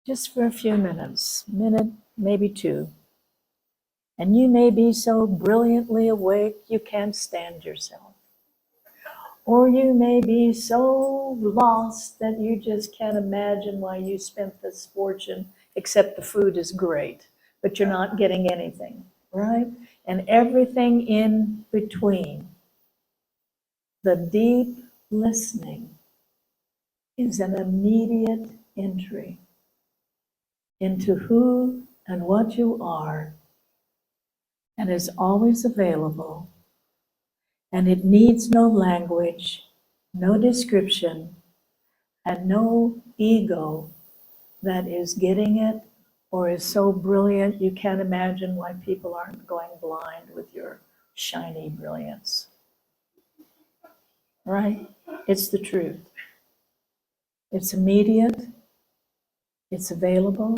just for a few minutes, minute, maybe two. And you may be so brilliantly awake you can't stand yourself. Or you may be so lost that you just can't imagine why you spent this fortune, except the food is great, but you're not getting anything, right? And everything in between. The deep listening is an immediate entry into who and what you are, and is always available. And it needs no language, no description, and no ego that is getting it or is so brilliant you can't imagine why people aren't going blind with your shiny brilliance. Right? It's the truth. It's immediate. It's available.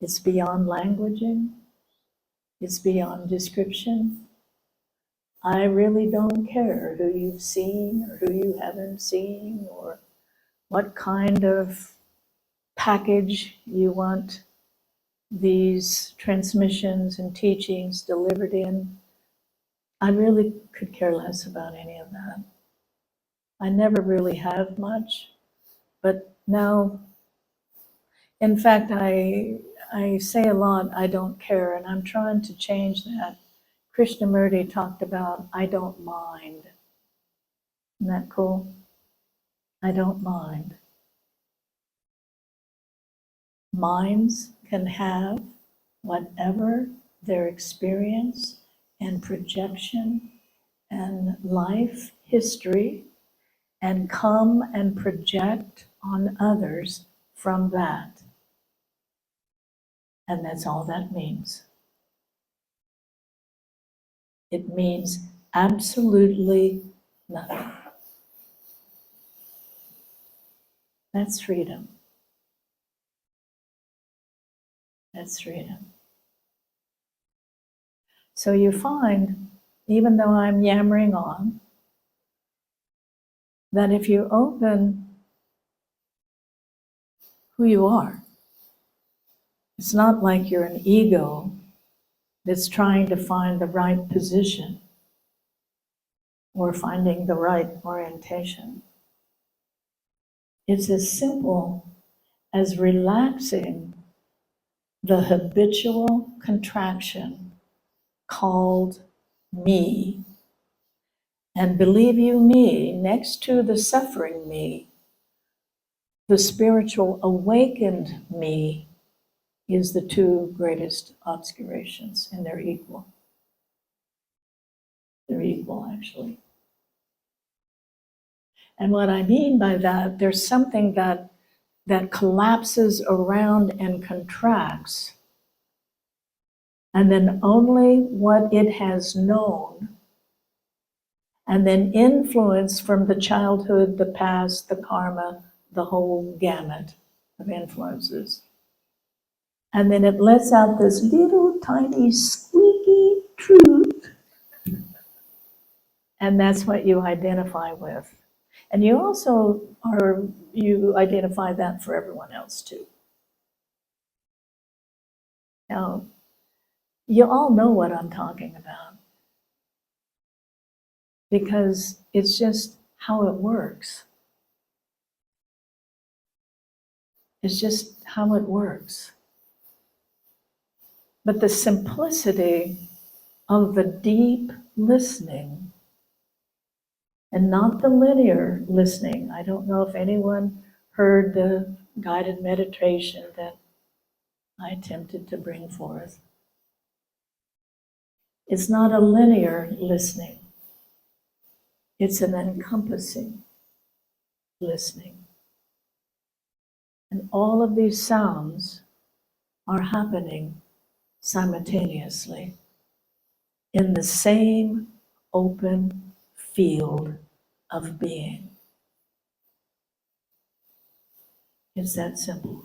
It's beyond languaging. It's beyond description. I really don't care who you've seen or who you haven't seen or what kind of package you want these transmissions and teachings delivered in. I really could care less about any of that. I never really have much, but now, in fact, I say a lot, I don't care, and I'm trying to change that. Krishnamurti talked about, I don't mind. Isn't that cool? I don't mind. Minds can have whatever their experience and projection and life history, and come and project on others from that. And that's all that means. It means absolutely nothing. That's freedom. That's freedom. So you find, even though I'm yammering on, that if you open who you are, it's not like you're an ego that's trying to find the right position or finding the right orientation. It's as simple as relaxing the habitual contraction called me. And believe you me, next to the suffering me, the spiritual awakened me is the two greatest obscurations, and they're equal. They're equal, actually. And what I mean by that, there's something that collapses around and contracts, and then only what it has known, and then influence from the childhood, the past, the karma, the whole gamut of influences. And then it lets out this little tiny squeaky truth, and that's what you identify with. And you also you identify that for everyone else too. Now, you all know what I'm talking about, because it's just how it works. It's just how it works. But the simplicity of the deep listening, and not the linear listening. I don't know if anyone heard the guided meditation that I attempted to bring forth. It's not a linear listening. It's an encompassing listening. And all of these sounds are happening simultaneously in the same open field of being. It's that simple.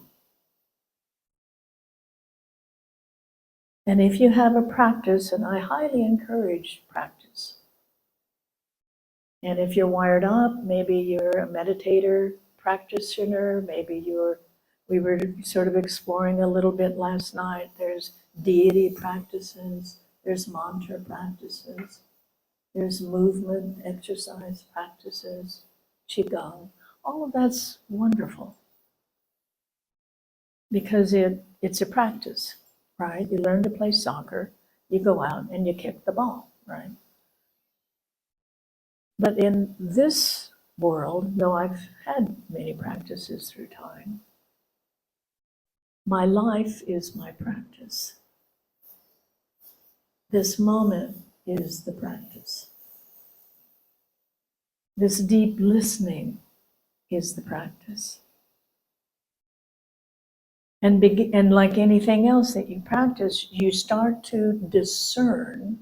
And if you have a practice, and I highly encourage practice, and if you're wired up, maybe you're a meditator, practitioner, maybe you're We were sort of exploring a little bit last night. There's deity practices, there's mantra practices, there's movement, exercise practices, qigong. All of that's wonderful because it's a practice, right? You learn to play soccer, you go out and you kick the ball, right? But in this world, though I've had many practices through time, my life is my practice. This moment is the practice. This deep listening is the practice. And like anything else that you practice, you start to discern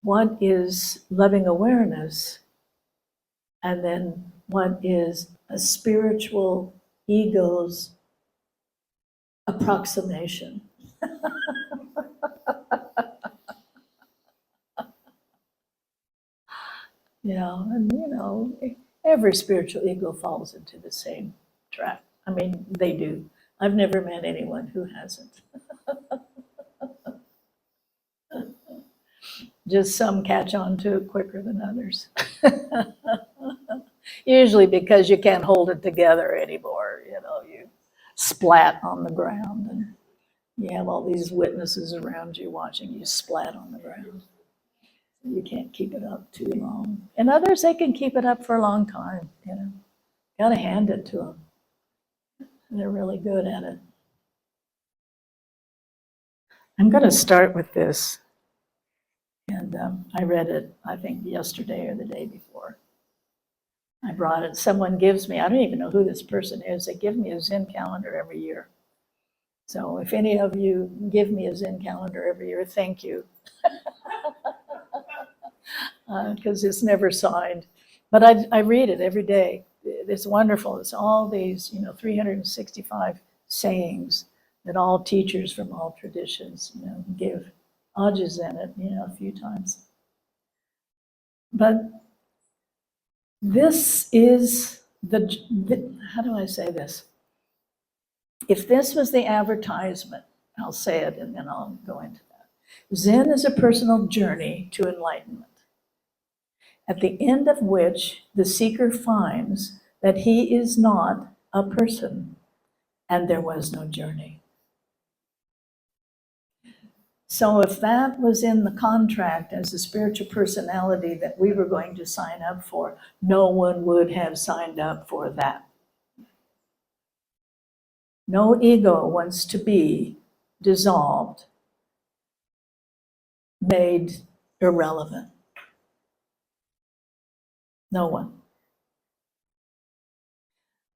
what is loving awareness and then what is a spiritual ego's approximation. And every spiritual ego falls into the same trap. I mean, they do. I've never met anyone who hasn't. Just some catch on to it quicker than others. Usually because you can't hold it together anymore. You splat on the ground and you have all these witnesses around you watching you splat on the ground. You can't keep it up too long. And others, they can keep it up for a long time. Got to hand it to them. They're really good at it. I'm going to start with this. And I read it, I think, yesterday or the day before. I brought it. Someone gives me, I don't even know who this person is. They give me a Zen calendar every year. So if any of you give me a Zen calendar every year, thank you. Because it's never signed. But I read it every day. It's wonderful. It's all these, 365 sayings that all teachers from all traditions, give. Ajah's in it, a few times. But this is how do I say this? If this was the advertisement, I'll say it and then I'll go into that. Zen is a personal journey to enlightenment, at the end of which the seeker finds that he is not a person and there was no journey. So if that was in the contract as a spiritual personality that we were going to sign up for, no one would have signed up for that. No ego wants to be dissolved, made irrelevant. No one.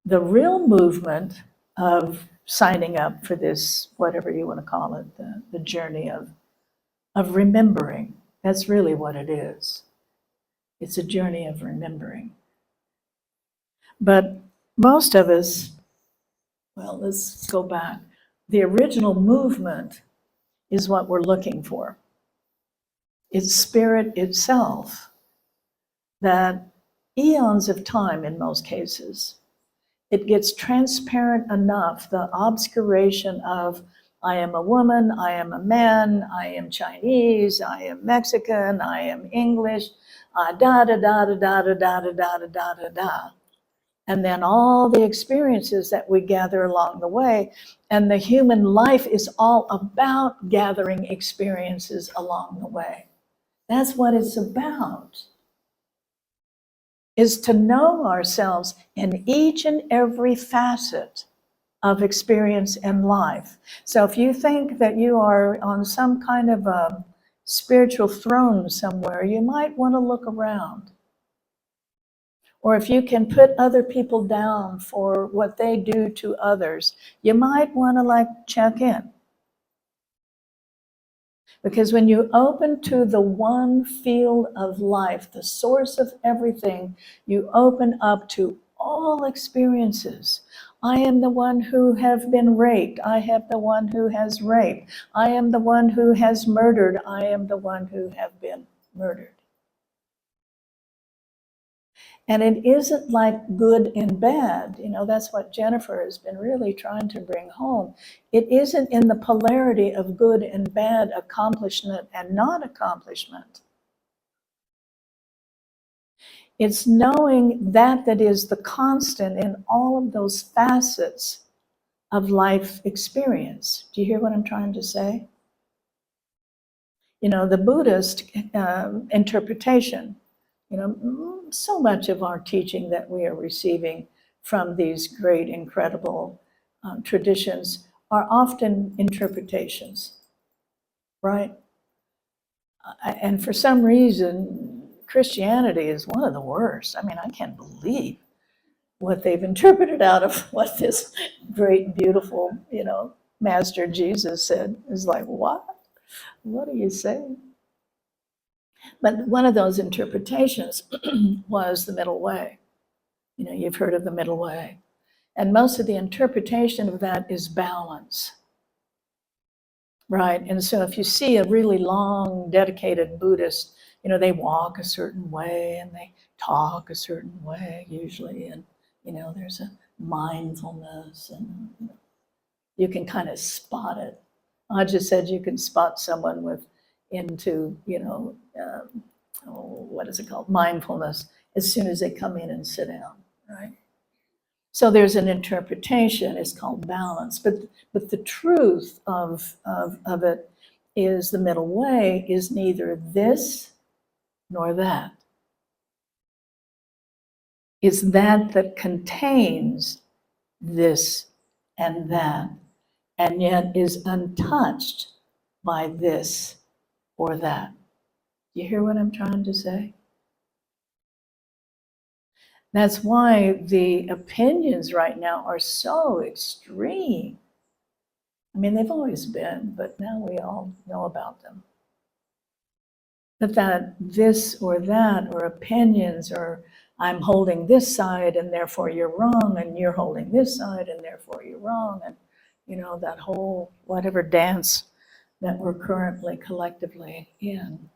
The real movement of signing up for this, whatever you want to call it, the journey of remembering, that's really what it is. It's a journey of remembering. But most of us, well, let's go back. The original movement is what we're looking for. It's spirit itself that eons of time in most cases, it gets transparent enough, the obscuration of I am a woman, I am a man, I am Chinese, I am Mexican, I am English, da da da da da da da da da da da da. And then all the experiences that we gather along the way. And the human life is all about gathering experiences along the way. That's what it's about, is to know ourselves in each and every facet of experience and life. So if you think that you are on some kind of a spiritual throne somewhere, you might want to look around. Or if you can put other people down for what they do to others, you might want to check in. Because when you open to the one field of life, the source of everything, you open up to all experiences. I am the one who have been raped. I am the one who has raped. I am the one who has murdered. I am the one who have been murdered. And it isn't like good and bad. You know, that's what Jennifer has been really trying to bring home. It isn't in the polarity of good and bad, accomplishment and non-accomplishment. It's knowing that is the constant in all of those facets of life experience. Do you hear what I'm trying to say? You know, the Buddhist interpretation, you know, so much of our teaching that we are receiving from these great, incredible traditions are often interpretations, right? And for some reason, Christianity is one of the worst. I mean, I can't believe what they've interpreted out of what this great, beautiful, you know, Master Jesus said. Is like, what? What are you saying? But one of those interpretations was the middle way. You know, you've heard of the middle way. And most of the interpretation of that is balance, right? And so if you see a really long, dedicated Buddhist, you know, they walk a certain way and they talk a certain way usually. And, you know, there's a mindfulness and you know, you can kind of spot it. I just said you can spot someone with into, you know, what is it called? Mindfulness as soon as they come in and sit down, right? So there's an interpretation, it's called balance. But the truth of it is the middle way is neither this nor that. It's that contains this and that, and yet is untouched by this or that. You hear what I'm trying to say? That's why the opinions right now are so extreme. I mean, they've always been, but now we all know about them. But that this or that, or opinions, or I'm holding this side and therefore you're wrong, and you're holding this side and therefore you're wrong, and you know, that whole whatever dance that we're currently collectively in.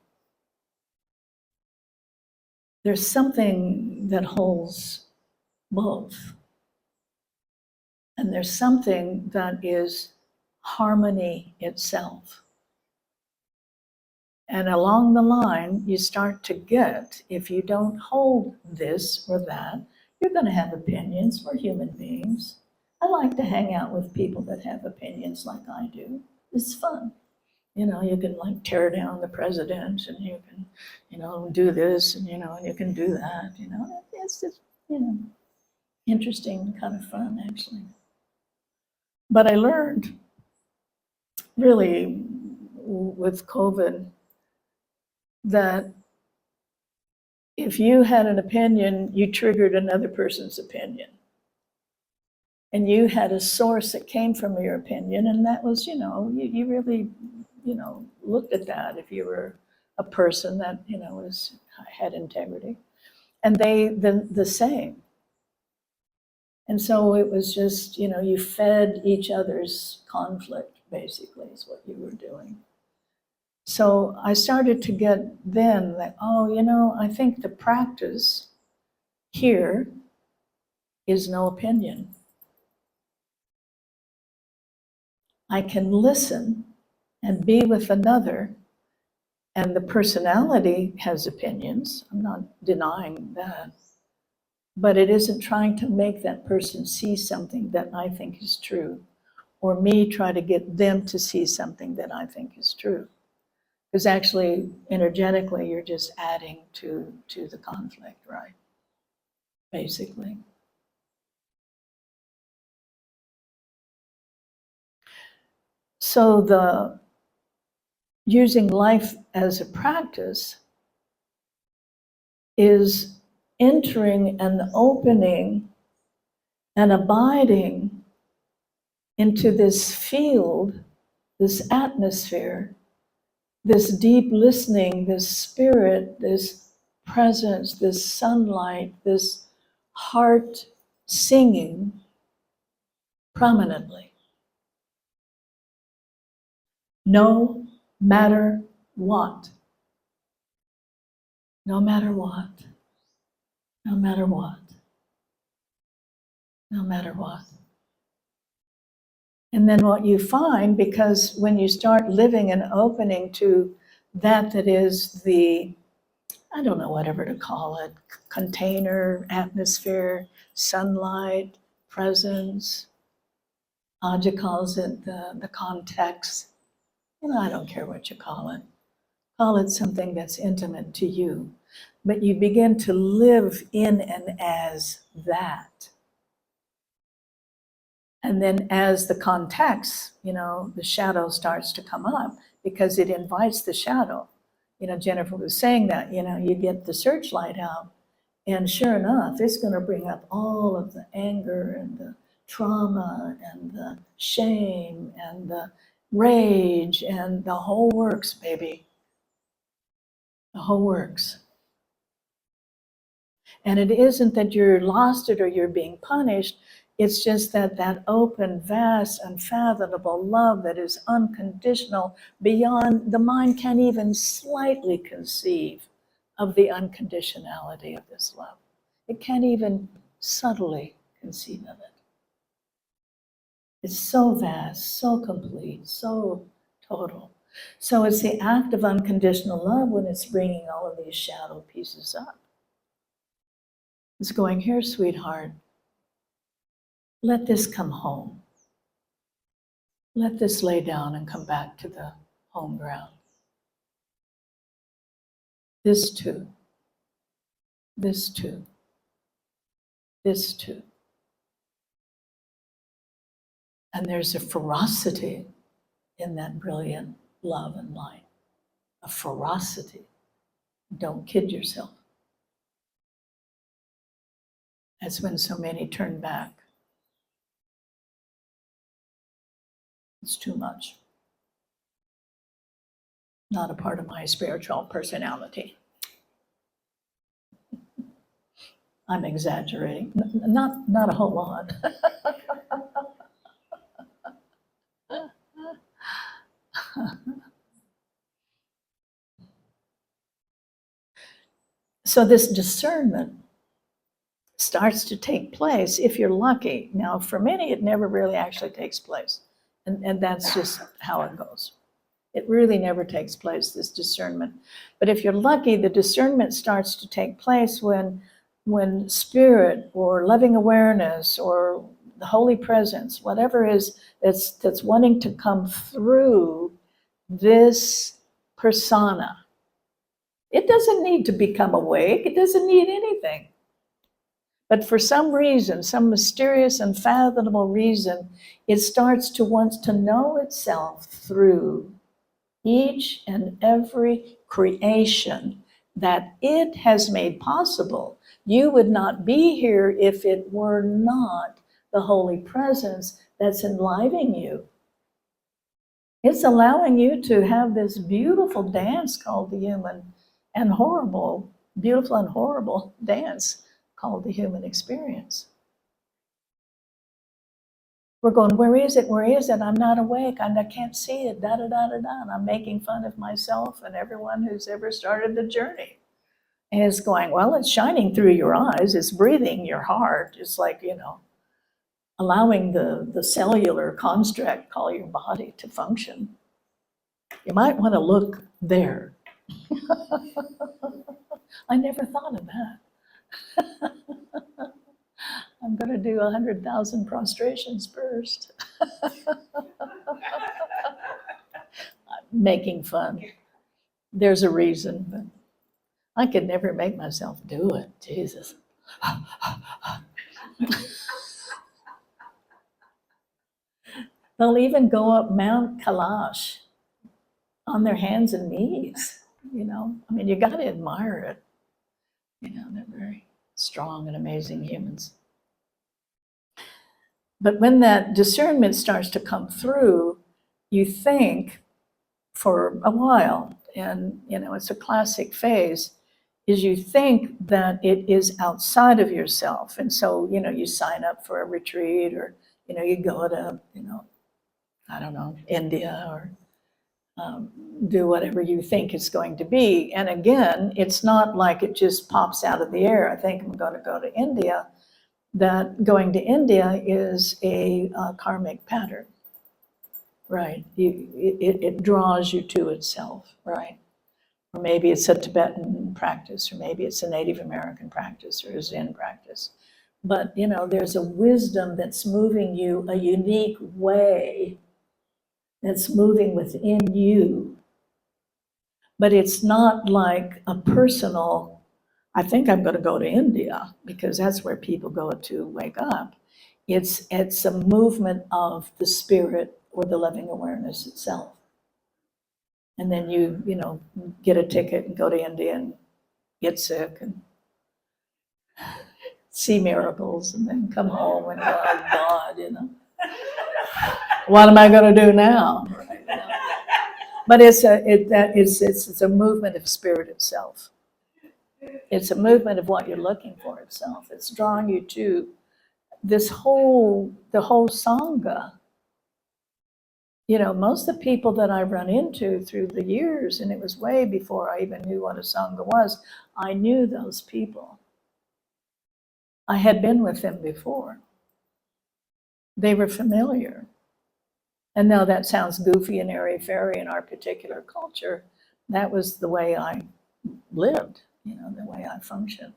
There's something that holds both. And there's something that is harmony itself. And along the line, you start to get, if you don't hold this or that, you're going to have opinions. We're human beings. I like to hang out with people that have opinions like I do. It's fun. You know, you can like tear down the president and you can, you know, do this and, you know, and you can do that, you know. It's just, you know, interesting, kind of fun, actually. But I learned really with COVID that if you had an opinion, you triggered another person's opinion. And you had a source that came from your opinion, and that was, you know, you really, you know, looked at that if you were a person that, you know, had integrity. And they, the same. And so it was just, you know, you fed each other's conflict, basically, is what you were doing. So I started to get then that, oh, you know, I think the practice here is no opinion. I can listen and be with another, and the personality has opinions. I'm not denying that. But it isn't trying to make that person see something that I think is true, or me try to get them to see something that I think is true. Because actually, energetically, you're just adding to the conflict, right? Basically. So the using life as a practice is entering and opening and abiding into this field, this atmosphere, this deep listening, this spirit, this presence, this sunlight, this heart singing prominently. No matter what. No matter what. no matter what. No matter what. And then what you find, because when you start living and opening to that is the, I don't know, whatever to call it, container, atmosphere, sunlight, presence, Aja calls it the context. I don't care what you call it. Call it something that's intimate to you. But you begin to live in and as that. And then as the context, the shadow starts to come up because it invites the shadow. Jennifer was saying that, you get the searchlight out, and sure enough, it's going to bring up all of the anger and the trauma and the shame and the rage and the whole works, baby. The whole works. And it isn't that you're lost it or you're being punished. It's just that open, vast, unfathomable love that is unconditional, beyond the mind can't even slightly conceive of the unconditionality of this love. It can't even subtly conceive of it. It's so vast, so complete, so total. So it's the act of unconditional love when it's bringing all of these shadow pieces up. It's going, here, sweetheart, let this come home. Let this lay down and come back to the home ground. This too. This too. This too. And there's a ferocity in that brilliant love and light. A ferocity. Don't kid yourself. That's when so many turn back. It's too much. Not a part of my spiritual personality. I'm exaggerating. Not a whole lot. So this discernment starts to take place if you're lucky. Now, for many, it never really actually takes place. And that's just how it goes. It really never takes place, this discernment. But if you're lucky, the discernment starts to take place when spirit or loving awareness or the holy presence, whatever is that's wanting to come through this persona. It doesn't need to become awake. It doesn't need anything. But for some reason, some mysterious, unfathomable reason, it starts to want to know itself through each and every creation that it has made possible. You would not be here if it were not the holy presence that's enlivening you. It's allowing you to have this beautiful dance called the human and horrible, beautiful and horrible dance called the human experience. We're going, where is it? Where is it? I'm not awake. I can't see it. Da da da da da. And I'm making fun of myself and everyone who's ever started the journey. And it's going, well, it's shining through your eyes. It's breathing your heart. It's like, allowing the cellular construct, call your body, to function. You might want to look there. I never thought of that. I'm going to do 100,000 prostrations first. I'm making fun. There's a reason, but I could never make myself do it. Jesus. They'll even go up Mount Kailash on their hands and knees, I mean, you got to admire it. They're very strong and amazing humans. But when that discernment starts to come through, you think for a while, and it's a classic phase, is you think that it is outside of yourself. And so, you sign up for a retreat, or, you go to, I don't know, India or do whatever you think it's going to be. And again, it's not like it just pops out of the air. I think I'm going to go to India. That going to India is a karmic pattern, right? It draws you to itself, right? Or maybe it's a Tibetan practice, or maybe it's a Native American practice, or a Zen practice. But, there's a wisdom that's moving you a unique way, that's moving within you. But it's not like a personal, I think I'm going to go to India, because that's where people go to wake up. It's a movement of the spirit or the loving awareness itself. And then you get a ticket and go to India and get sick and see miracles, and then come home and go, oh God, what am I going to do now? But it's a movement of spirit itself. It's a movement of what you're looking for itself. It's drawing you to the whole Sangha. Most of the people that I've run into through the years, and it was way before I even knew what a Sangha was, I knew those people. I had been with them before. They were familiar. And now that sounds goofy and airy-fairy in our particular culture. That was the way I lived, the way I functioned.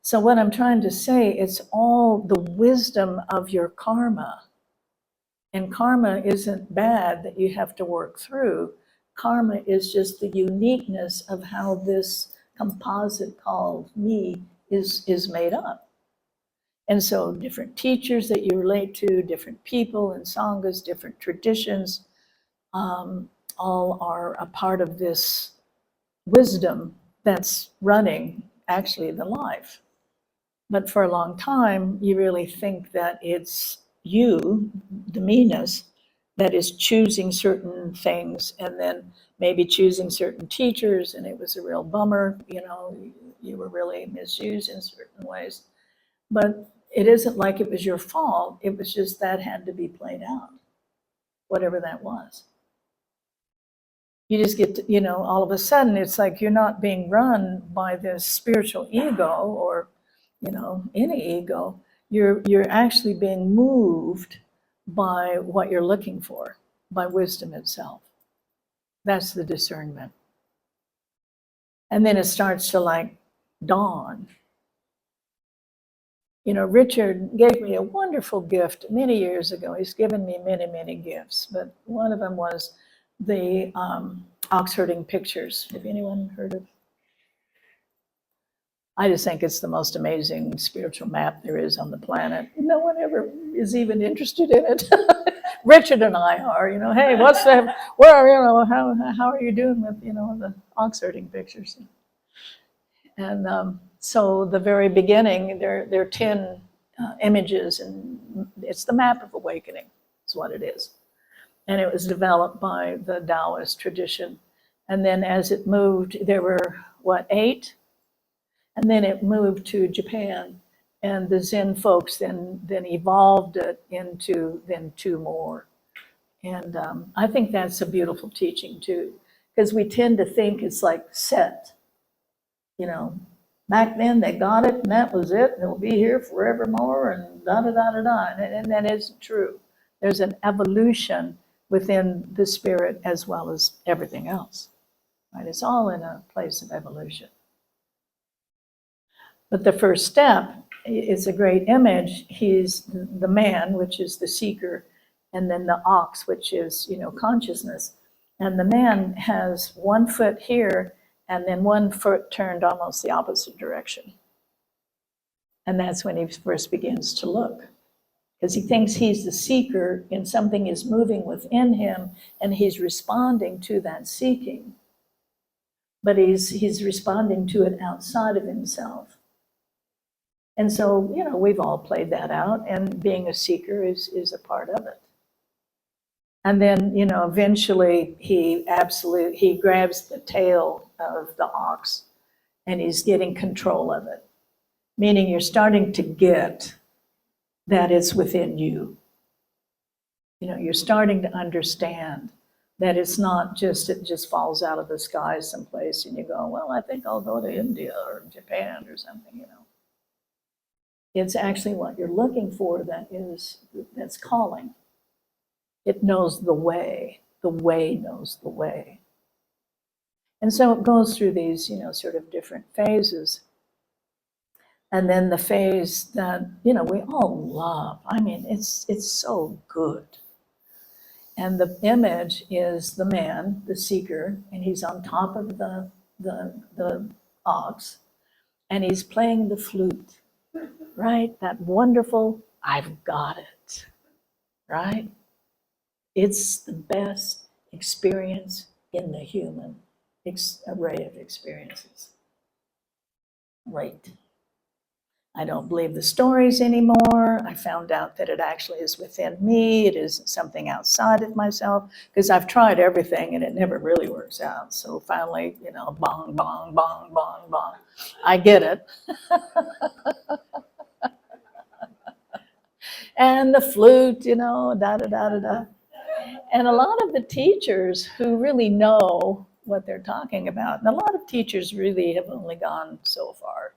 So what I'm trying to say, it's all the wisdom of your karma. And karma isn't bad that you have to work through. Karma is just the uniqueness of how this composite called me is made up. And so different teachers that you relate to, different people and sanghas, different traditions, all are a part of this wisdom that's running actually the life. But for a long time, you really think that it's you, the me-ness, that is choosing certain things, and then maybe choosing certain teachers, and it was a real bummer, you were really misused in certain ways. But it isn't like it was your fault. It was just that had to be played out, whatever that was. You just get to, all of a sudden, it's like you're not being run by this spiritual ego or, any ego. You're actually being moved by what you're looking for, by wisdom itself. That's the discernment. And then it starts to dawn. Richard gave me a wonderful gift many years ago. He's given me many, many gifts, but one of them was the ox herding pictures. Have anyone heard of? I just think it's the most amazing spiritual map there is on the planet. No one ever is even interested in it. Richard and I are, hey, what's that? How are you doing with, the ox herding pictures? And so the very beginning, there are 10 images, and it's the map of awakening, is what it is. And it was developed by the Taoist tradition. And then as it moved, there were, 8? And then it moved to Japan. And the Zen folks then evolved it into then 2 more. And I think that's a beautiful teaching too, because we tend to think it's like set. Back then they got it and that was it, and it'll be here forevermore, and da-da-da-da-da. And that isn't true. There's an evolution within the spirit as well as everything else, right? It's all in a place of evolution. But the first step is a great image. He's the man, which is the seeker, and then the ox, which is, consciousness. And the man has 1 foot here, and then 1 foot turned almost the opposite direction. And that's when he first begins to look, because he thinks he's the seeker and something is moving within him, and he's responding to that seeking. But he's responding to it outside of himself. And so, we've all played that out, and being a seeker is a part of it. And then, eventually he grabs the tail of the ox, and he's getting control of it. Meaning you're starting to get that it's within you. You're starting to understand That it's not just, it just falls out of the sky someplace and you go, well, I think I'll go to India or Japan or something, you know. It's actually what you're looking for that's calling. It knows the way knows the way. And so it goes through these, you know, sort of different phases. And then the phase that, you know, we all love. I mean, it's so good. And the image is the man, the seeker, and he's on top of the ox, and he's playing the flute, right? That wonderful, I've got it, right? It's the best experience in the human array of experiences. Right. I don't believe the stories anymore. I found out that it actually is within me. It isn't something outside of myself, because I've tried everything and it never really works out. So finally, you know, bong, bong, bong, bong, bong. I get it. And the flute, you know, da, da, da, da, da. And a lot of the teachers who really know what they're talking about, and a lot of teachers really have only gone so far.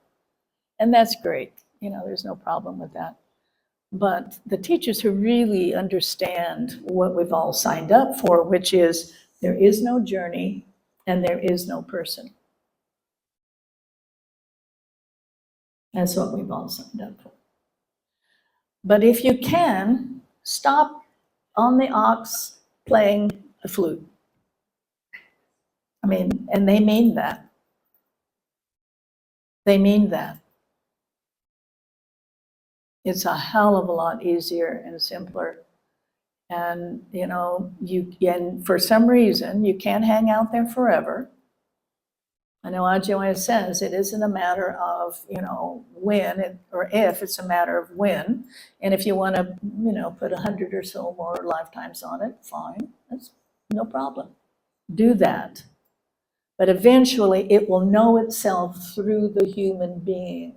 And that's great. You know, there's no problem with that. But the teachers who really understand what we've all signed up for, which is there is no journey and there is no person. That's what we've all signed up for. But if you can, stop on the ox playing the flute. I mean, and they mean that. They mean that. It's a hell of a lot easier and simpler. And, you know, and for some reason, you can't hang out there forever. I know Ajoya says it isn't a matter of, you know, when or if, it's a matter of when. And if you want to, you know, put 100 or so more lifetimes on it, fine, that's no problem. Do that. But eventually it will know itself through the human being.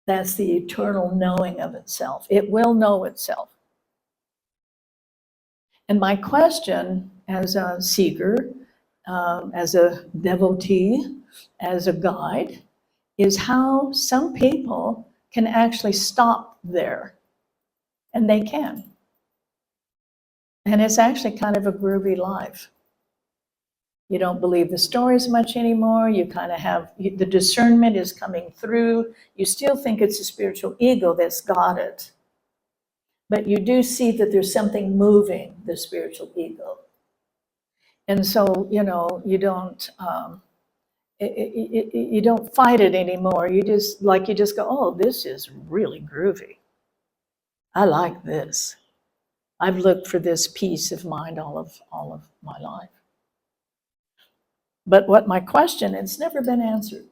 That's the eternal knowing of itself. It will know itself. And my question as a seeker, as a devotee, as a guide, is how some people can actually stop there. And they can. And it's actually kind of a groovy life. You don't believe the stories much anymore. You kind of have, the discernment is coming through. You still think it's a spiritual ego that's got it. But you do see that there's something moving the spiritual ego. And so, you know, you don't fight it anymore. You just go, oh, this is really groovy. I like this. I've looked for this peace of mind all of my life. But what my question, it's never been answered,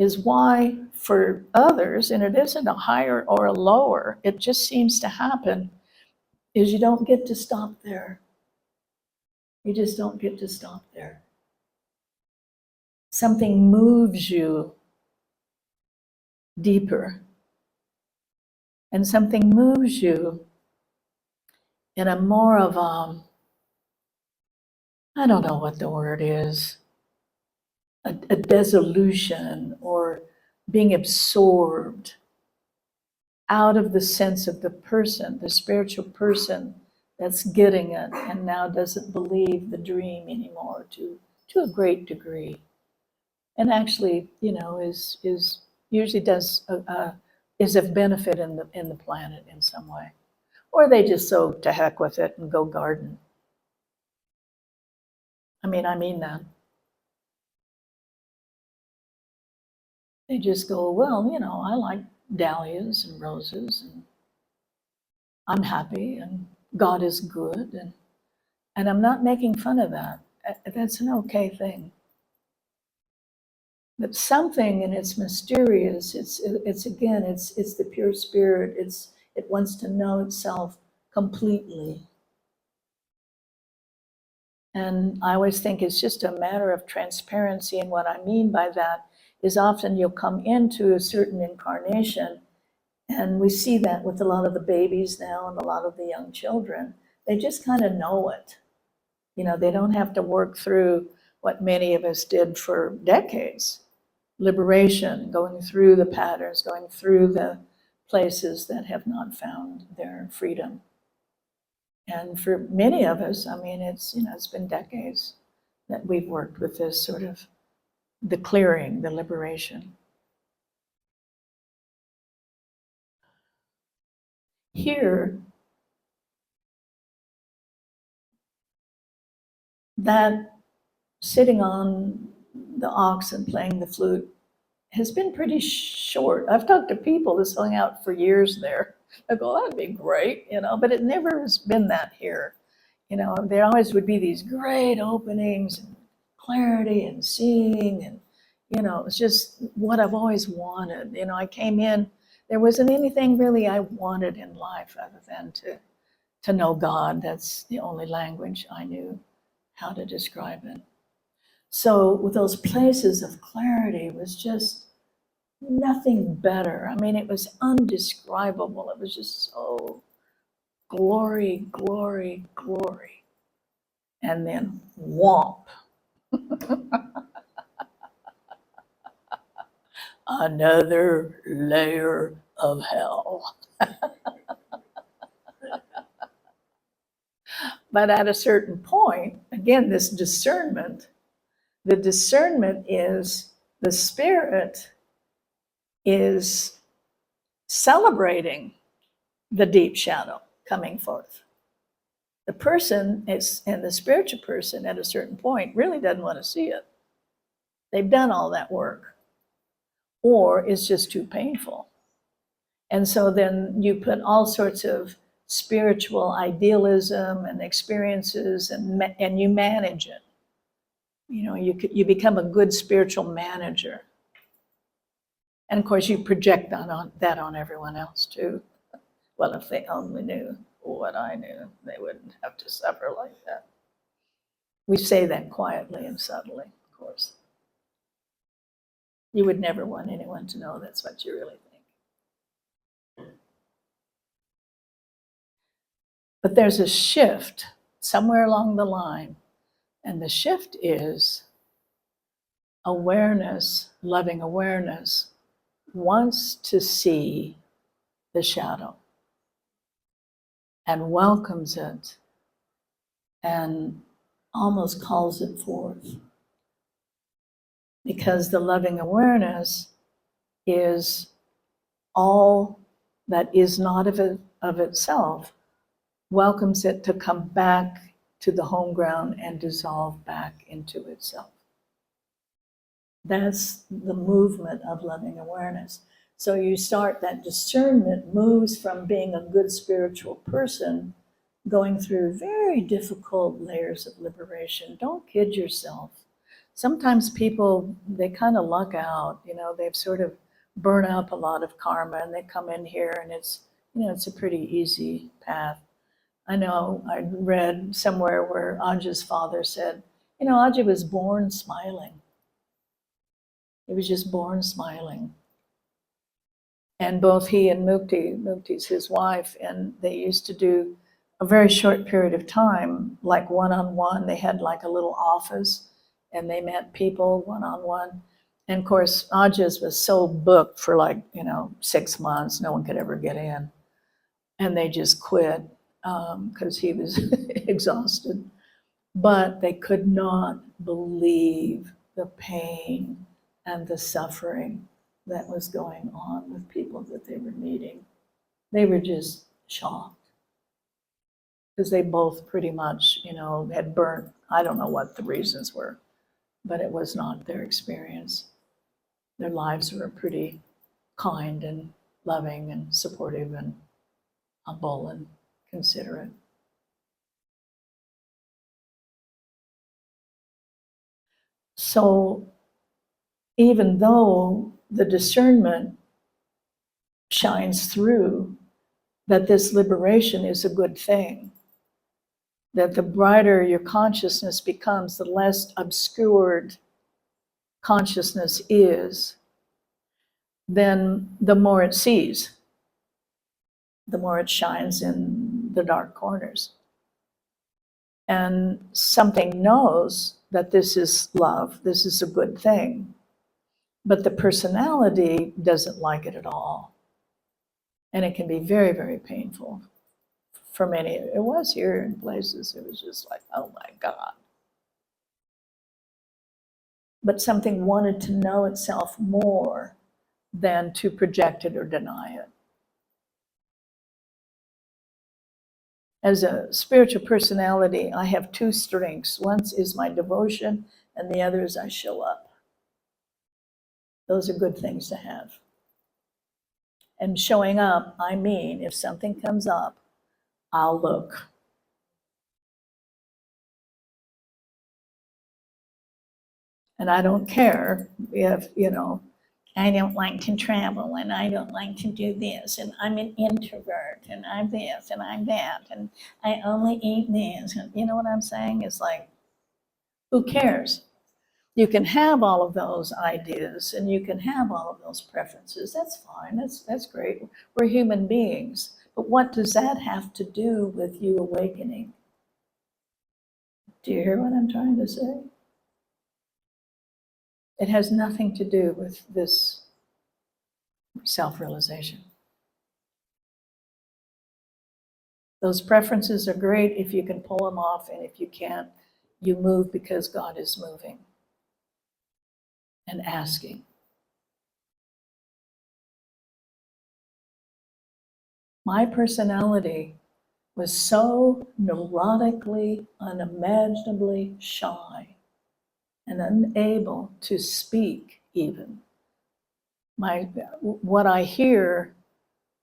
is why for others, and it isn't a higher or a lower, it just seems to happen, is you don't get to stop there. You just don't get to stop there. Something moves you deeper. And something moves you in a more of a, I don't know what the word is, a dissolution or being absorbed out of the sense of the person, the spiritual person that's getting it and now doesn't believe the dream anymore to a great degree. And actually, you know, is usually does is of benefit in the planet in some way. Or they just so to heck with it and go garden. I mean that. They just go, well, you know, I like dahlias and roses and I'm happy and God is good and I'm not making fun of that. That's an okay thing. But something, and it's mysterious, it's again, it's the pure spirit, it wants to know itself completely. And I always think it's just a matter of transparency, and what I mean by that is often you'll come into a certain incarnation, and we see that with a lot of the babies now and a lot of the young children. They just kind of know it. They don't have to work through what many of us did for decades. Liberation, going through the patterns, going through the places that have not found their freedom. And for many of us, I mean, it's been decades that we've worked with this sort of the clearing, the liberation. Here, that sitting on the ox and playing the flute has been pretty short. I've talked to people that's hung out for years there. I go, that'd be great, but it never has been that here. There always would be these great openings and clarity and seeing, and it's just what I've always wanted. I came in, there wasn't anything really I wanted in life other than to know God. That's the only language I knew how to describe it. So with those places of clarity, it was just nothing better. I mean, it was undescribable. It was just so glory, glory, glory. And then whomp. Another layer of hell. But at a certain point, again, this discernment, the discernment is the spirit is celebrating the deep shadow coming forth. The person is, and the spiritual person at a certain point really doesn't want to see it. They've done all that work, or it's just too painful. And so then you put all sorts of spiritual idealism and experiences, and you manage it. You become a good spiritual manager. And of course, you project that on everyone else too. Well, if they only knew what I knew, they wouldn't have to suffer like that. We say that quietly and subtly, of course. You would never want anyone to know that's what you really think. But there's a shift somewhere along the line, and the shift is awareness, loving awareness, wants to see the shadow and welcomes it and almost calls it forth. Because the loving awareness is all that is not of itself, welcomes it to come back to the home ground and dissolve back into itself. That's the movement of loving awareness. So you start, that discernment moves from being a good spiritual person, going through very difficult layers of liberation. Don't kid yourself. Sometimes people, they kind of luck out, they've sort of burnt up a lot of karma and they come in here and it's a pretty easy path. I know I read somewhere where Ajah's father said, Ajah was born smiling. He was just born smiling. And both he and Mukti's his wife, and they used to do a very short period of time, like one-on-one. They had like a little office and they met people one-on-one. And of course, Ajah's was so booked for 6 months, no one could ever get in. And they just quit because he was exhausted. But they could not believe the pain and the suffering that was going on with people that they were meeting. They were just shocked because they both pretty much, had burnt. I don't know what the reasons were, but it was not their experience. Their lives were pretty kind and loving and supportive and humble and considerate. So even though the discernment shines through that this liberation is a good thing, that the brighter your consciousness becomes, the less obscured consciousness is, then the more it sees, the more it shines in the dark corners. and something knows that this is love, this is a good thing, but the personality doesn't like it at all. And it can be very, very painful for many. It was here in places, it was just like, oh my God. But something wanted to know itself more than to project it or deny it. As a spiritual personality, I have two strengths. One is my devotion, and the other is I show up. Those are good things to have. And showing up, I mean, if something comes up, I'll look. And I don't care if, I don't like to travel and I don't like to do this and I'm an introvert and I'm this and I'm that and I only eat this. And you know what I'm saying? It's like, who cares? You can have all of those ideas and you can have all of those preferences. That's fine. That's great. We're human beings. But what does that have to do with you awakening? Do you hear what I'm trying to say? It has nothing to do with this self-realization. Those preferences are great if you can pull them off, and if you can't, you move because God is moving and asking. My personality was so neurotically, unimaginably shy and unable to speak even. What I hear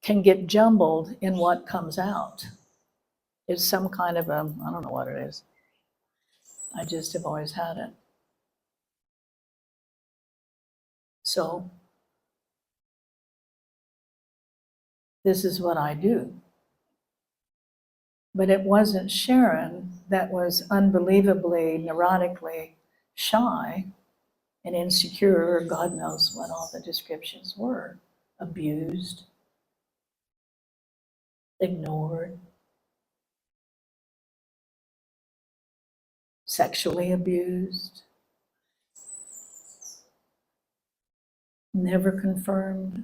can get jumbled in what comes out. It's some kind of I don't know what it is. I just have always had it. So this is what I do. But it wasn't Sharon that was unbelievably, neurotically shy and insecure, or God knows what all the descriptions were. Abused, ignored, sexually abused, never confirmed,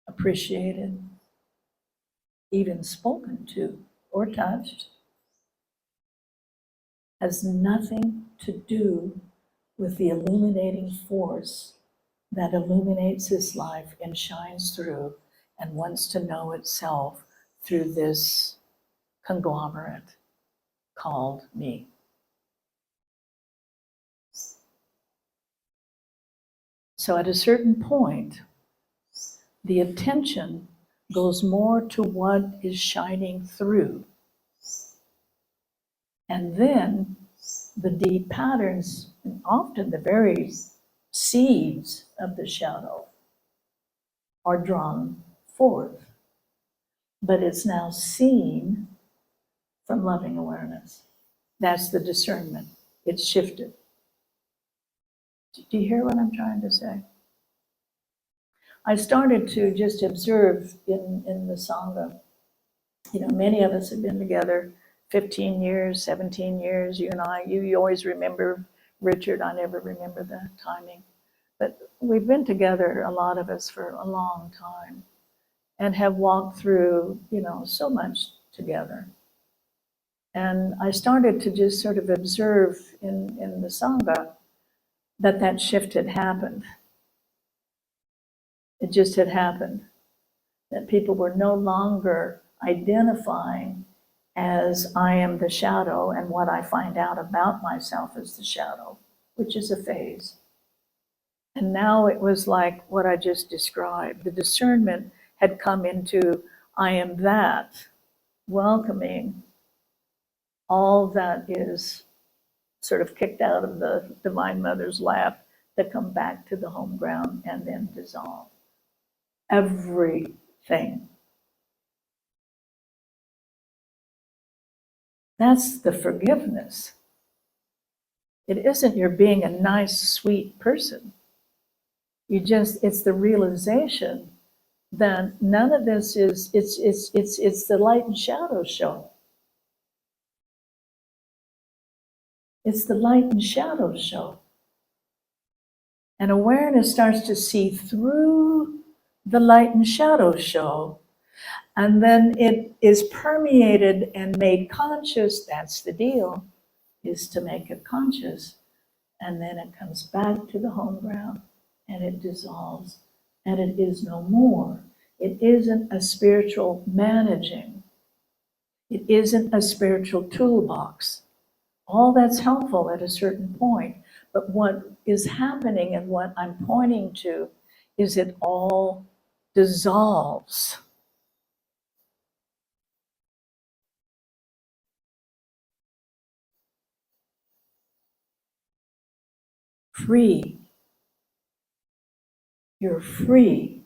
appreciated, even spoken to or touched, has nothing to do with the illuminating force that illuminates his life and shines through and wants to know itself through this conglomerate called me. So at a certain point, the attention goes more to what is shining through. And then the deep patterns, and often the very seeds of the shadow, are drawn forth. But it's now seen from loving awareness. That's the discernment. It's shifted. Do you hear what I'm trying to say? I started to just observe in the Sangha. Many of us have been together 15 years, 17 years, you and I. You always remember Richard. I never remember the timing. But we've been together, a lot of us, for a long time and have walked through, so much together. And I started to just sort of observe in the Sangha that shift had happened. It just had happened. That people were no longer identifying as I am the shadow, and what I find out about myself is the shadow, which is a phase. And now it was like what I just described. The discernment had come into I am that, welcoming all that is sort of kicked out of the Divine Mother's lap that come back to the home ground and then dissolve. Everything. That's the forgiveness. It isn't you're being a nice, sweet person. It's the realization that none of this is, it's the light and shadow show. It's the light and shadow show. And awareness starts to see through the light and shadow show. And then it is permeated and made conscious. That's the deal, is to make it conscious. And then it comes back to the home ground and it dissolves and it is no more. It isn't a spiritual managing. It isn't a spiritual toolbox. All that's helpful at a certain point. But what is happening and what I'm pointing to is it all dissolves. Free. You're free.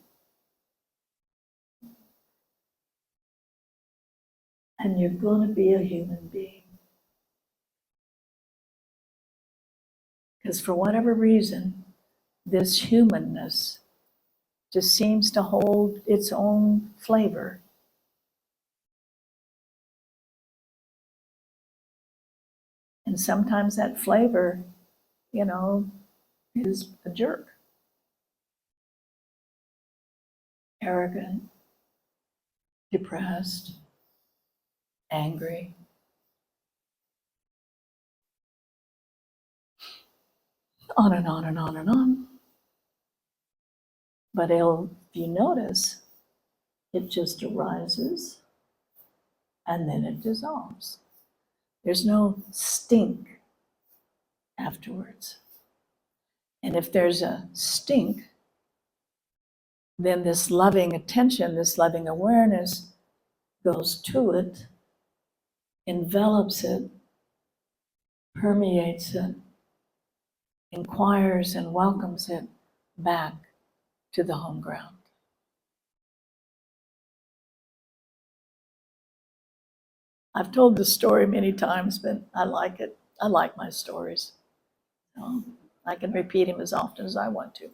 And you're going to be a human being. Because for whatever reason, this humanness just seems to hold its own flavor. And sometimes that flavor, is a jerk. Arrogant, depressed, angry. On and on and on and on. But if you notice, it just arises and then it dissolves. There's no stink afterwards. And if there's a stink, then this loving attention, this loving awareness goes to it, envelops it, permeates it, inquires and welcomes it back to the home ground. I've told this story many times, but I like it. I like my stories. I can repeat them as often as I want to.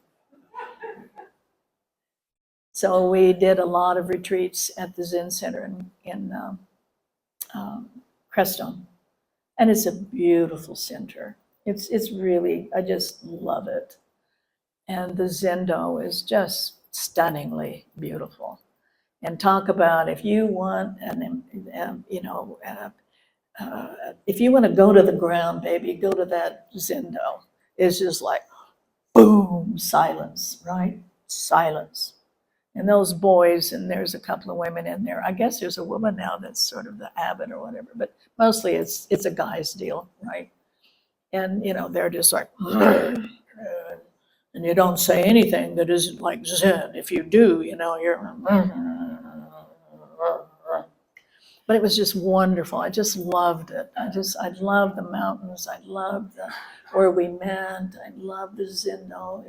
So we did a lot of retreats at the Zen Center in Crestone. And it's a beautiful center. It's really, I just love it. And the Zendo is just stunningly beautiful. And talk about if you want, if you want to go to the ground, baby, go to that Zendo. It's just like, boom, silence, right? Silence. And those boys, and there's a couple of women in there. I guess there's a woman now that's sort of the abbot or whatever, but mostly it's a guy's deal, right? And, they're just like, and you don't say anything that isn't like Zen. If you do, you're, but it was just wonderful. I just loved it. I loved the mountains. I loved where we met. I loved the Zendo,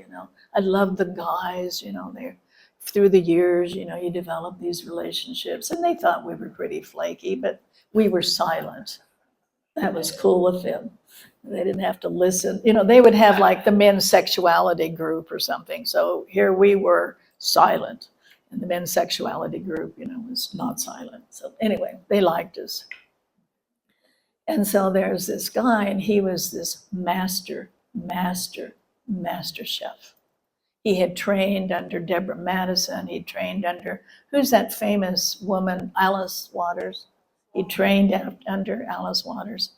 I loved the guys, they're, through the years, you develop these relationships, and they thought we were pretty flaky, but we were silent. That was cool with them. They didn't have to listen. They would have like the men's sexuality group or something. So here we were silent, and the men's sexuality group, was not silent. So anyway, they liked us. And so there's this guy, and he was this master chef. He had trained under Deborah Madison. He trained under, who's that famous woman, Alice Waters? He trained under Alice Waters.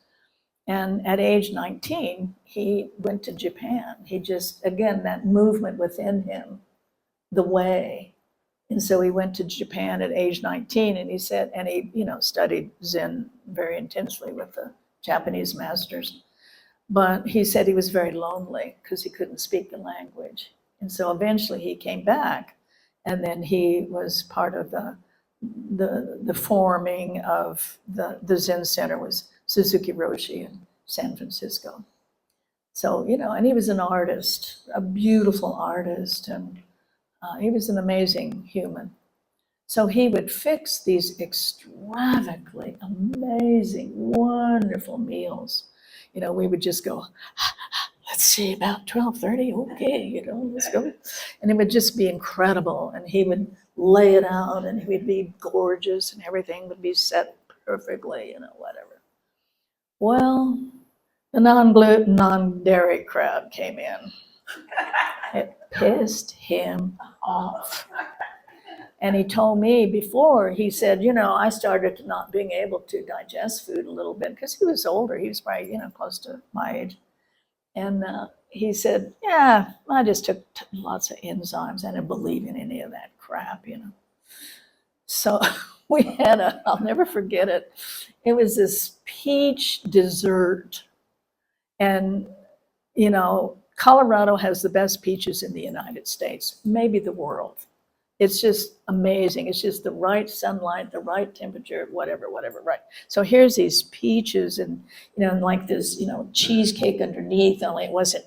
And at age 19, he went to Japan. He just, again, that movement within him, the way. And so he went to Japan at age 19, and he said, and he, studied Zen very intensely with the Japanese masters. But he said he was very lonely because he couldn't speak the language. And so eventually he came back, and then he was part of the forming of the Zen Center was Suzuki Roshi in San Francisco. So, and he was an artist, a beautiful artist, and he was an amazing human. So he would fix these extravagantly amazing, wonderful meals. We would just go, let's see, about 12:30, okay, let's go. And it would just be incredible. And he would lay it out, and he would be gorgeous, and everything would be set perfectly, whatever. Well, The non-gluten, non-dairy crowd came in. It pissed him off. And he told me before, he said, I started to not being able to digest food a little bit because he was older. He was probably, close to my age. And he said, yeah, I just took lots of enzymes. I didn't believe in any of that crap. So we had I'll never forget it. It was this peach dessert. And, Colorado has the best peaches in the United States, maybe the world. It's just amazing. It's just the right sunlight, the right temperature, whatever, right? So here's these peaches and, like this, cheesecake underneath, only it wasn't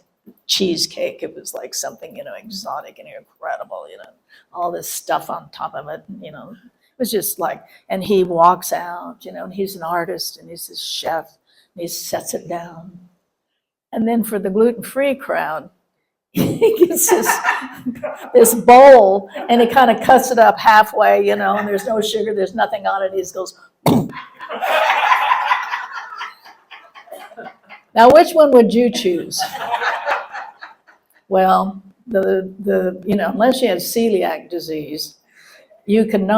cheesecake. It was like something, exotic and incredible, all this stuff on top of it, it was just like, and he walks out, and he's an artist and he's this chef and he sets it down. And then for the gluten-free crowd, he gets this bowl and he kind of cuts it up halfway, and there's no sugar, there's nothing on it. He just goes, boom. Now, which one would you choose? Well, unless you have celiac disease, you can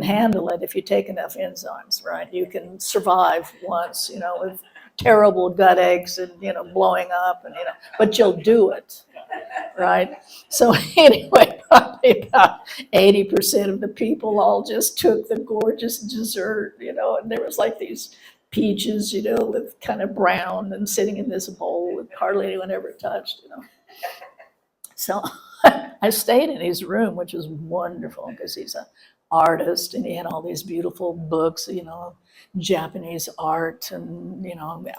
handle it if you take enough enzymes, right? You can survive once, with terrible gut aches and, blowing up, and, but you'll do it, right? So anyway, probably about 80% of the people all just took the gorgeous dessert, and there was like these peaches, with kind of brown and sitting in this bowl with hardly anyone ever touched, So I stayed in his room, which was wonderful because he's an artist and he had all these beautiful books, Japanese art and,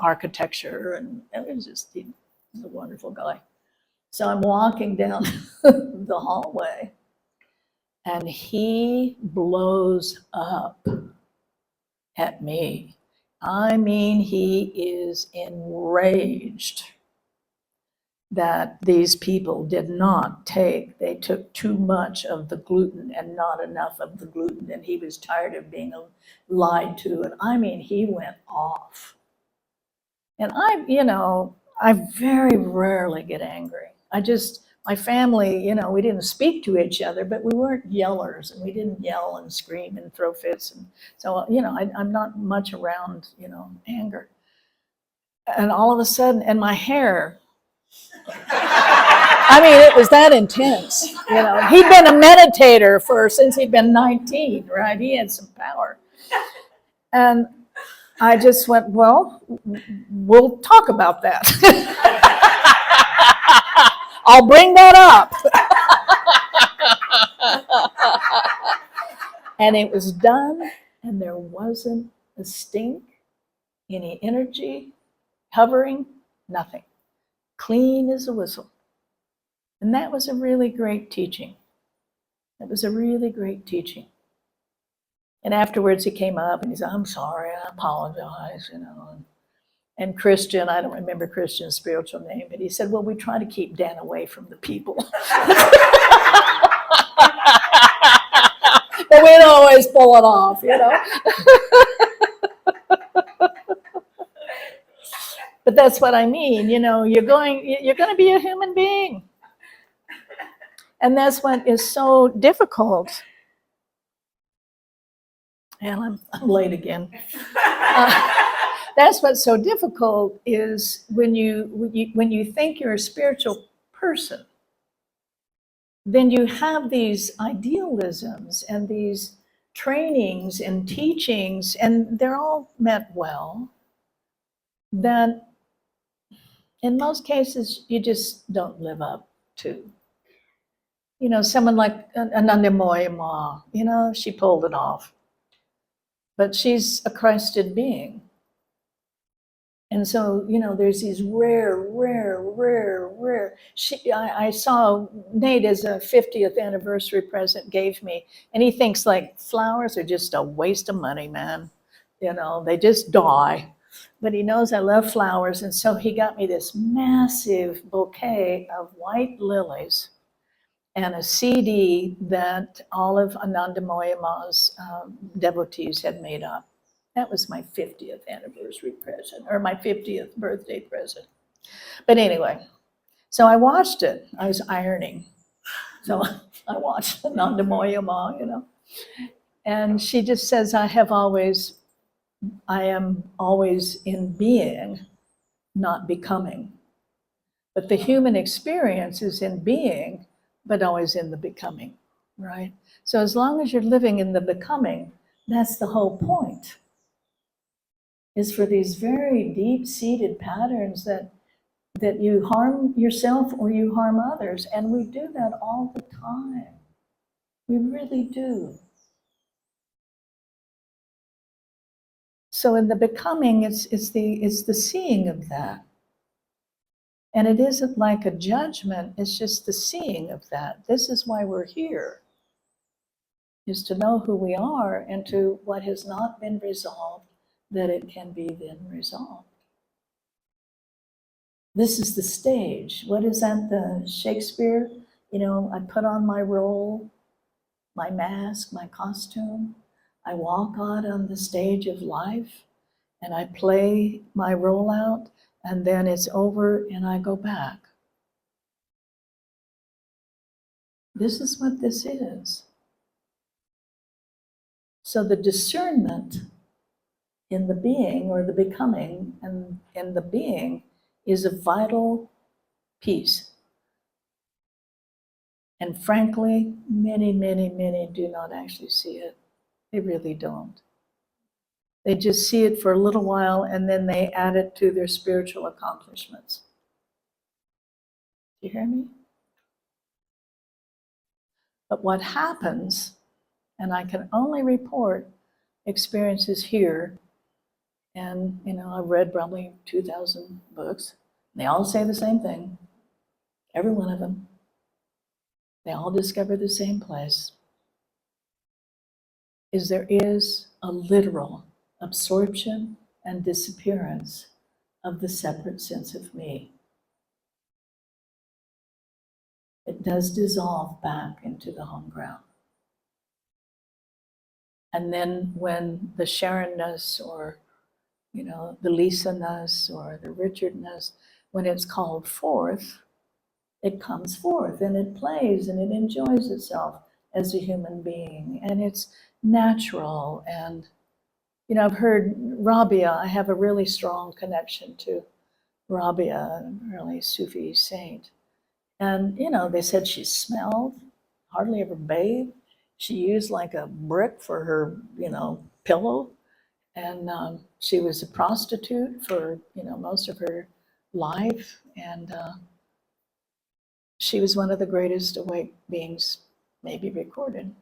architecture. And it was just, he was a wonderful guy. So I'm walking down the hallway and he blows up at me. I mean, he is enraged that these people did not they took too much of the gluten and not enough of the gluten, and he was tired of being lied to. And I mean, he went off. And I very rarely get angry. My family, we didn't speak to each other, but we weren't yellers, and we didn't yell and scream and throw fits. And so, I'm not much around, anger. And all of a sudden, and my hair, I mean, it was that intense. He'd been a meditator since he'd been 19, right? He had some power. And I just went, well, we'll talk about that. I'll bring that up. And it was done, and there wasn't a stink, any energy, hovering, nothing. Clean as a whistle. And that was a really great teaching. That was a really great teaching. And afterwards he came up and he said, I'm sorry, I apologize, And Christian, I don't remember Christian's spiritual name, but he said, well, we try to keep Dan away from the people. But we don't always pull it off, But that's what I mean, you're going to be a human being. And that's what is so difficult. And I'm late again. That's what's so difficult is when you think you're a spiritual person, then you have these idealisms and these trainings and teachings, and they're all meant well, that in most cases you just don't live up to. Someone like Anandamoyi Ma, she pulled it off. But she's a Christed being. And so, there's these rare. I saw Nate as a 50th anniversary present gave me, and he thinks like flowers are just a waste of money, man. They just die. But he knows I love flowers, and so he got me this massive bouquet of white lilies and a CD that all of Anandamoyi Ma's devotees had made up. That was my 50th anniversary present, or my 50th birthday present. But anyway, so I watched it. I was ironing. So I watched the Nanda Moyama, you know. And she just says, I am always in being, not becoming. But the human experience is in being, but always in the becoming, right? So as long as you're living in the becoming, that's the whole point, is for these very deep-seated patterns that you harm yourself or you harm others. And we do that all the time. We really do. So in the becoming, it's the seeing of that. And it isn't like a judgment, it's just the seeing of that. This is why we're here, is to know who we are and to what has not been resolved, that it can be then resolved. This is the stage. What is that, the Shakespeare? You know, I put on my role, my mask, my costume. I walk out on the stage of life and I play my role out, and then it's over and I go back. This is what this is. So the discernment in the being or the becoming and in the being is a vital piece. And frankly, many, many, many do not actually see it. They really don't. They just see it for a little while and then they add it to their spiritual accomplishments. Do you hear me? But what happens, and I can only report experiences here, and you know, I've read probably 2,000 books. They all say the same thing, every one of them. They all discover the same place, is there is a literal absorption and disappearance of the separate sense of me. It does dissolve back into the home ground. And then when the Sharon-ness or, you know, the Lisa-ness or the Richard-ness, when it's called forth, it comes forth and it plays and it enjoys itself as a human being. And it's natural. And, you know, I've heard Rabia, I have a really strong connection to Rabia, an early Sufi saint. And, you know, they said she smelled, hardly ever bathed. She used like a brick for her, you know, pillow. And she was a prostitute for, you know, most of her life. And she was one of the greatest awake beings maybe recorded.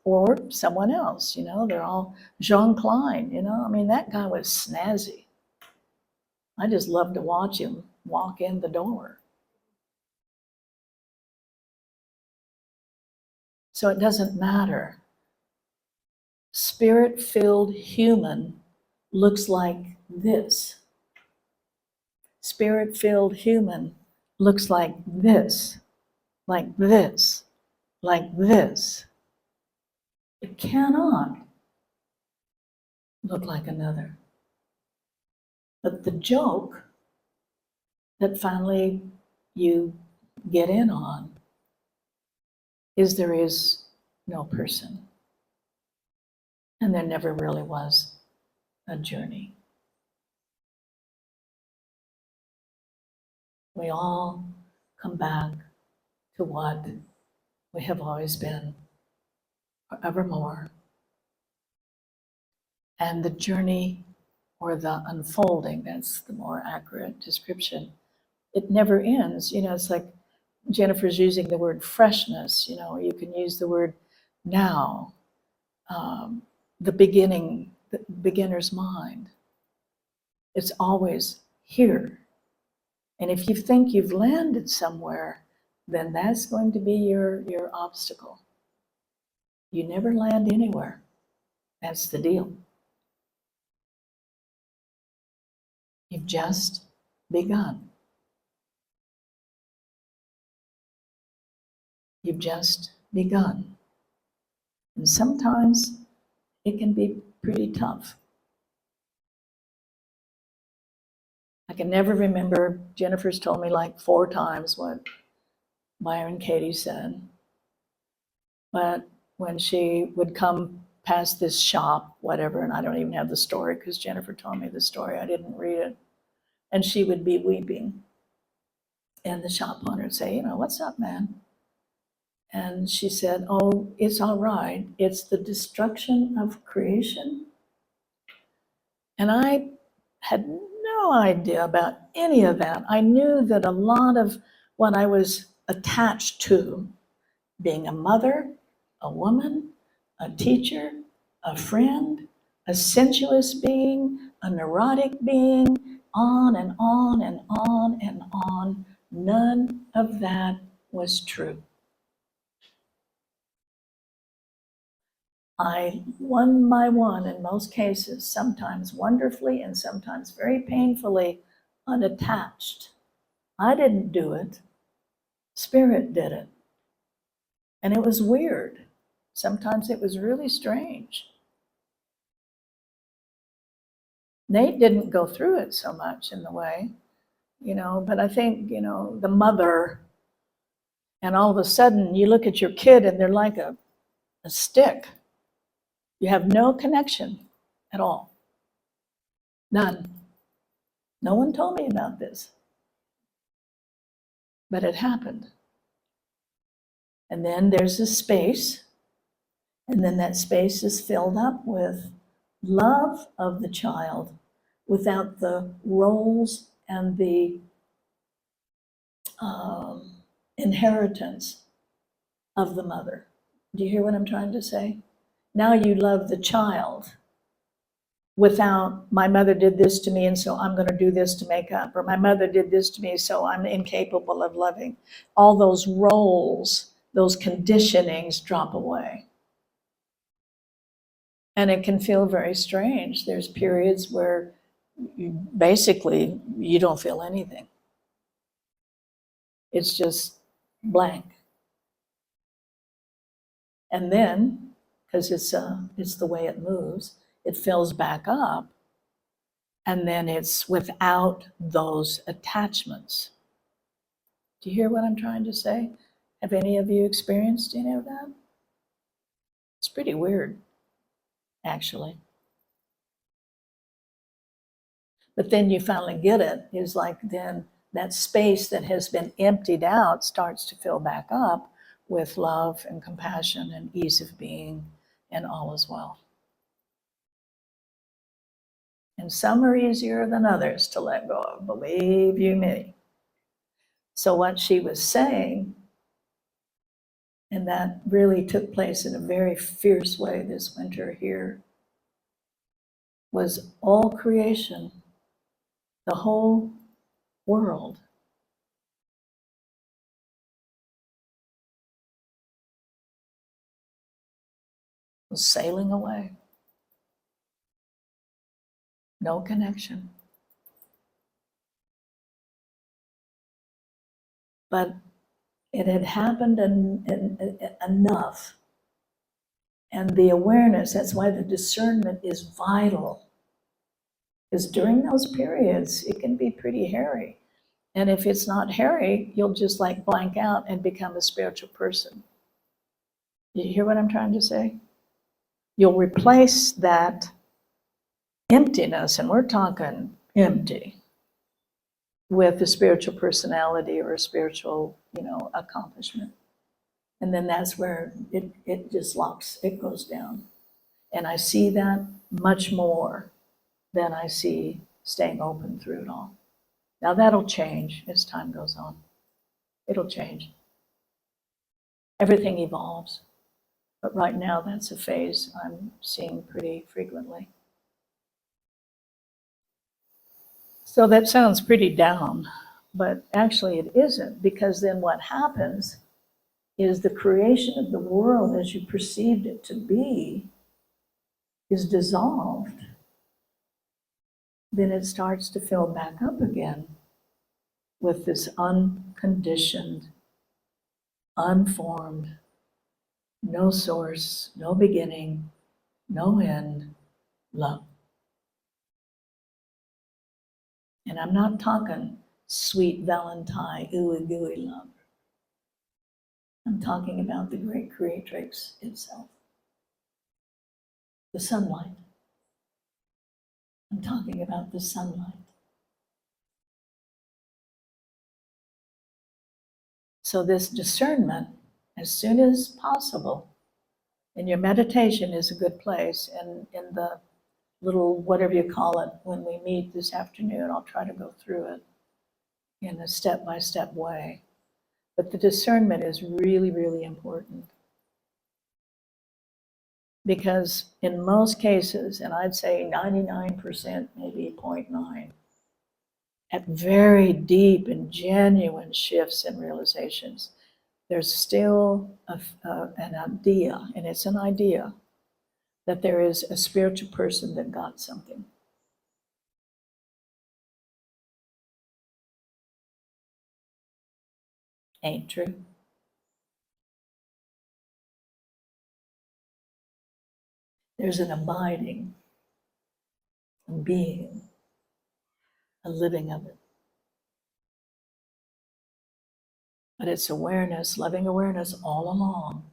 Or someone else, you know, they're all Jean Klein, you know. I mean, that guy was snazzy. I just loved to watch him walk in the door. So it doesn't matter. Spirit-filled human looks like this. Spirit-filled human looks like this, like this, like this. It cannot look like another. But the joke that finally you get in on is there is no person. And there never really was a journey. We all come back to what we have always been, forevermore. And the journey, or the unfolding, that's the more accurate description, it never ends. You know, it's like Jennifer's using the word freshness, you know, you can use the word now, the beginning, the beginner's mind. It's always here. And if you think you've landed somewhere, then that's going to be your obstacle. You never land anywhere. That's the deal. You've just begun. You've just begun. And sometimes it can be pretty tough. I can never remember, Jennifer's told me like 4 times what Byron Katie said. But when she would come past this shop, whatever, and I don't even have the story because Jennifer told me the story, I didn't read it. And she would be weeping. And the shop owner would say, what's up, man? And she said, oh, it's all right. It's the destruction of creation. And I had no idea about any of that. I knew that a lot of what I was attached to, being a mother, a woman, a teacher, a friend, a sensuous being, a neurotic being, on and on and on and on, none of that was true. I, one by one, in most cases, sometimes wonderfully and sometimes very painfully, unattached. I didn't do it. Spirit did it. And it was weird. Sometimes it was really strange. Nate didn't go through it so much in the way, but I think, the mother, and all of a sudden you look at your kid and they're like a stick. You have no connection at all. None. No one told me about this. But it happened. And then there's a space, and then that space is filled up with love of the child without the roles and the inheritance of the mother. Do you hear what I'm trying to say? Now you love the child without, my mother did this to me and so I'm going to do this to make up, or my mother did this to me so I'm incapable of loving. All those roles, those conditionings drop away. And it can feel very strange. There's periods where you don't feel anything. It's just blank. And then, because it's the way it moves, it fills back up, and then it's without those attachments. Do you hear what I'm trying to say? Have any of you experienced any of that? It's pretty weird, actually. But then you finally get it, is like then that space that has been emptied out starts to fill back up with love and compassion and ease of being, and all is well. And some are easier than others to let go of, believe you me. So what she was saying, and that really took place in a very fierce way this winter here, was all creation, the whole world, was sailing away. No connection. But it had happened enough. And the awareness, that's why the discernment is vital. Because during those periods, it can be pretty hairy. And if it's not hairy, you'll just like blank out and become a spiritual person. You hear what I'm trying to say? You'll replace that emptiness, and we're talking empty, with a spiritual personality or a spiritual, accomplishment. And then that's where it just locks, it goes down. And I see that much more than I see staying open through it all. Now that'll change as time goes on. It'll change. Everything evolves. But right now that's a phase I'm seeing pretty frequently. So that sounds pretty down, but actually it isn't, because then what happens is the creation of the world as you perceived it to be is dissolved. Then it starts to fill back up again with this unconditioned, unformed, no source, no beginning, no end, love. And I'm not talking sweet Valentine, ooey gooey love. I'm talking about the great creatrix itself, the sunlight. I'm talking about the sunlight. So this discernment, as soon as possible, and your meditation is a good place, and in the little, whatever you call it, when we meet this afternoon, I'll try to go through it in a step-by-step way. But the discernment is really, really important. Because in most cases, and I'd say 99%, maybe 0.9, at very deep and genuine shifts and realizations, there's still an idea, and it's an idea, that there is a spiritual person that got something. Ain't true. There's an abiding, a being, a living of it. But it's awareness, loving awareness all along,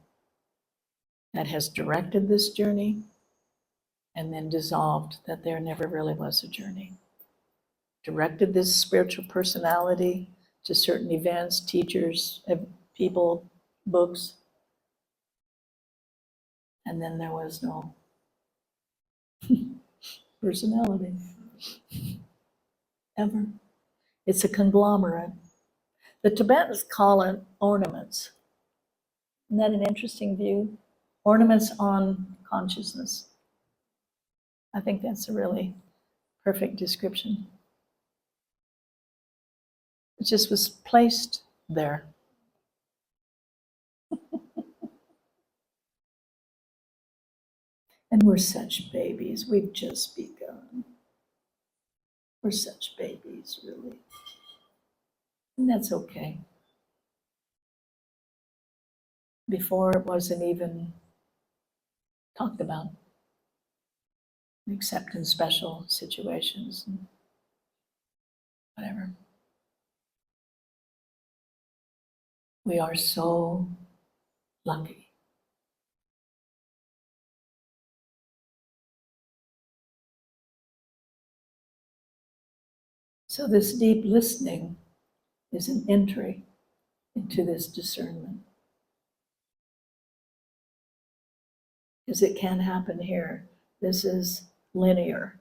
that has directed this journey and then dissolved that there never really was a journey. Directed this spiritual personality to certain events, teachers, people, books, and then there was no personality ever. It's a conglomerate. The Tibetans call it ornaments. Isn't that an interesting view? Ornaments on consciousness. I think that's a really perfect description. It just was placed there. And we're such babies. We've just begun. We're such babies, really. And that's okay. Before it wasn't even talked about, except in special situations and whatever. We are so lucky. So this deep listening is an entry into this discernment. Because it can happen here. This is linear.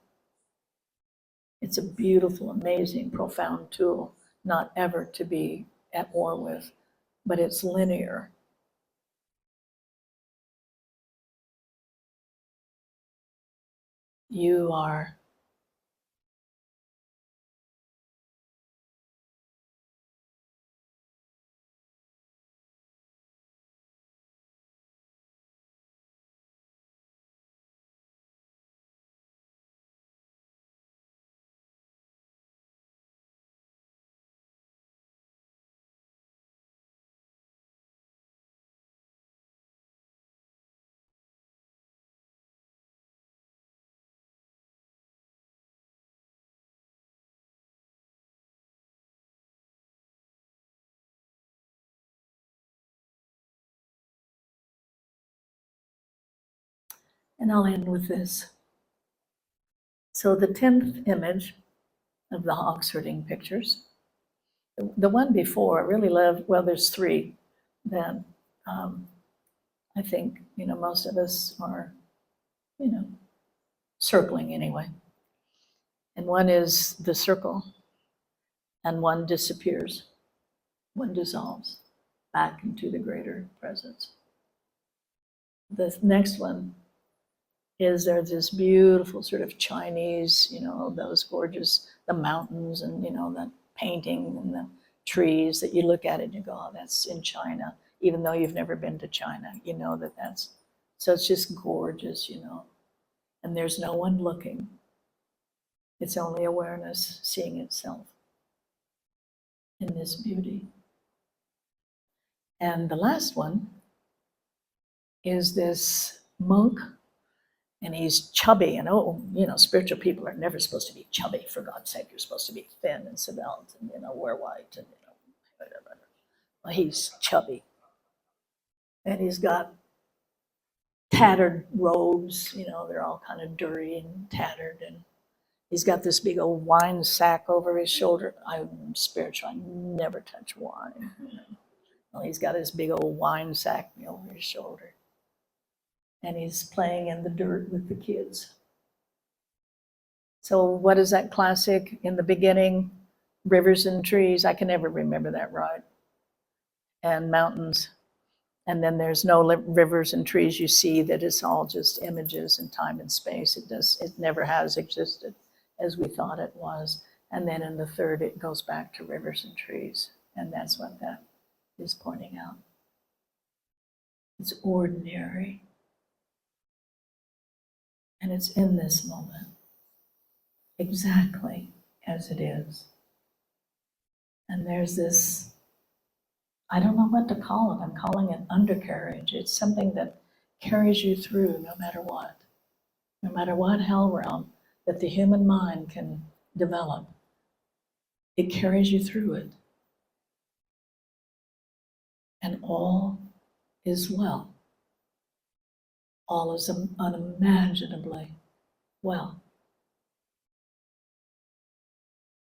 It's a beautiful, amazing, profound tool, not ever to be at war with, but it's linear. You are and I'll end with this. So the 10th image of the ox herding pictures, the one before I really loved, well, there's three that I think, most of us are, circling anyway. And one is the circle, and one disappears, one dissolves back into the greater presence. The next one is there's this beautiful sort of Chinese, those gorgeous, the mountains and, the painting and the trees that you look at it and you go, oh, that's in China, even though you've never been to China, so it's just gorgeous, and there's no one looking. It's only awareness seeing itself in this beauty. And the last one is this monk And he's chubby, and spiritual people are never supposed to be chubby. For God's sake, you're supposed to be thin and svelte, and wear white, and whatever. Well, he's chubby, and he's got tattered robes. They're all kind of dirty and tattered, and he's got this big old wine sack over his shoulder. I'm spiritual. I never touch wine. Well, he's got his big old wine sack over his shoulder. And he's playing in the dirt with the kids. So what is that classic in the beginning? Rivers and trees. I can never remember that right. And mountains. And then there's no rivers and trees. You see that it's all just images in time and space. It never has existed as we thought it was. And then in the third, it goes back to rivers and trees. And that's what that is pointing out. It's ordinary. And it's in this moment, exactly as it is. And there's this, I don't know what to call it. I'm calling it undercarriage. It's something that carries you through no matter what. No matter what hell realm that the human mind can develop, it carries you through it. And all is well. All is unimaginably well.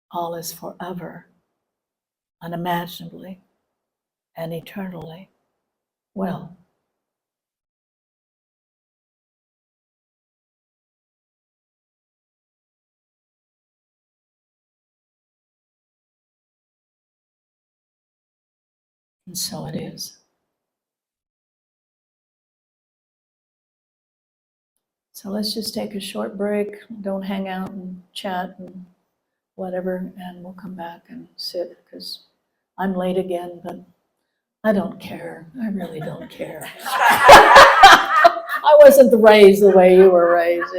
All is forever, unimaginably, and eternally well. And so it is. So let's just take a short break. Don't hang out and chat and whatever, and we'll come back and sit, because I'm late again, but I don't care. I really don't care. I wasn't raised the way you were raised,